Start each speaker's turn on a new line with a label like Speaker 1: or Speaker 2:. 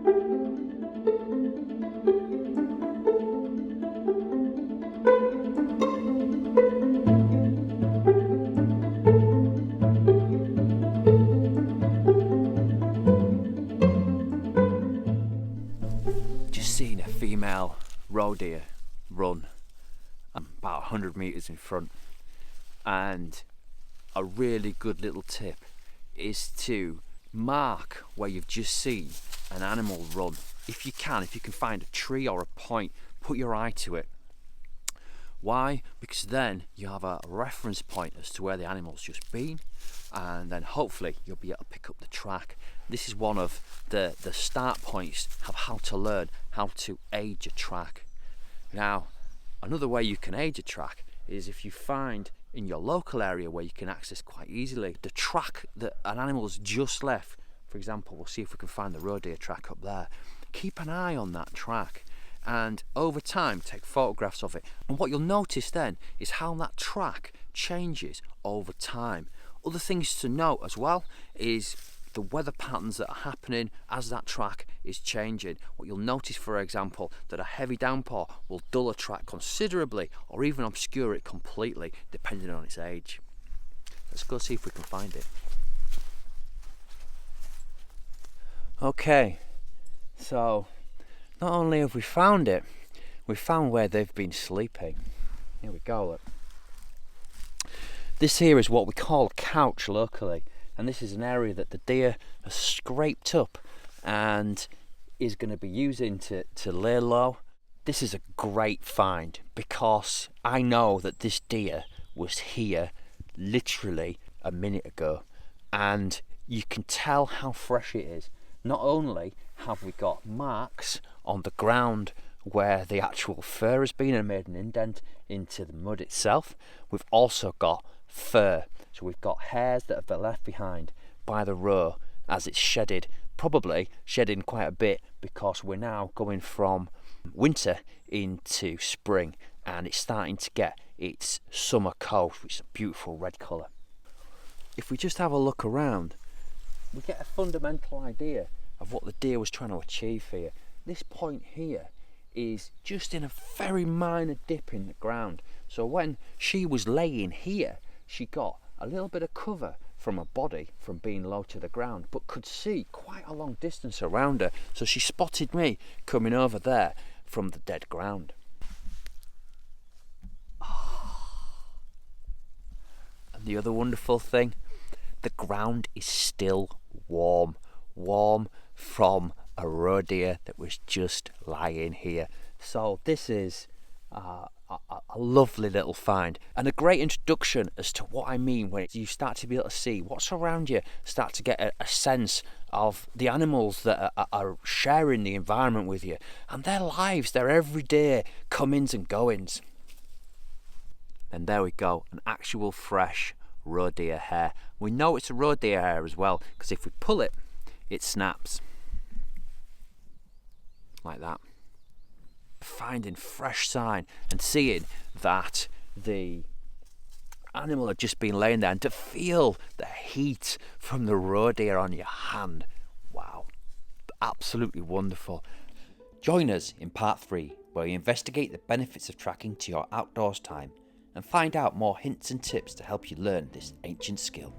Speaker 1: Just seeing a female roe deer run about 100 metres in front, and a really good little tip is to mark where you've just seen an animal run. If you can find a tree or a point, put your eye to it. Why? Because then you have a reference point as to where the animal's just been, and then hopefully you'll be able to pick up the track. This is one of the start points of how to learn how to age a track. Now, another way you can age a track is if you find in your local area where you can access quite easily the track that an animal's just left. For example, we'll see if we can find the roe deer track up there. Keep an eye on that track, and over time take photographs of it. And what you'll notice then is how that track changes over time. Other things to note as well is the weather patterns that are happening as that track is changing. What you'll notice, for example, that a heavy downpour will dull a track considerably or even obscure it completely depending on its age. Let's go see if we can find it. Okay, so not only have we found it, we found where they've been sleeping. Here we go, look. This here is what we call a couch locally, and this is an area that the deer has scraped up and is going to be using to lay low. This is a great find because I know that this deer was here literally a minute ago, and you can tell how fresh it is. Not only have we got marks on the ground where the actual fur has been and made an indent into the mud itself, we've also got fur. So we've got hairs that have been left behind by the roe as it's shedded, probably shedding quite a bit because we're now going from winter into spring and it's starting to get its summer coat, which is a beautiful red colour. If we just have a look around, we get a fundamental idea of what the deer was trying to achieve here. This point here is just in a very minor dip in the ground. So when she was laying here, she got a little bit of cover from her body from being low to the ground, but could see quite a long distance around her. So she spotted me coming over there from the dead ground. And the other wonderful thing, the ground is still warm from a roe deer that was just lying here. So this is a lovely little find and a great introduction as to what I mean when you start to be able to see what's around you, start to get a sense of the animals that are sharing the environment with you and their lives, their everyday comings and goings. And there we go, an actual fresh roe deer hair. We know it's a roe deer hair as well because if we pull it, it snaps like that. Finding fresh sign and seeing that the animal had just been laying there, and to feel the heat from the roe deer on your hand, wow, absolutely wonderful. Join us in part 3 where we investigate the benefits of tracking to your outdoors time and find out more hints and tips to help you learn this ancient skill.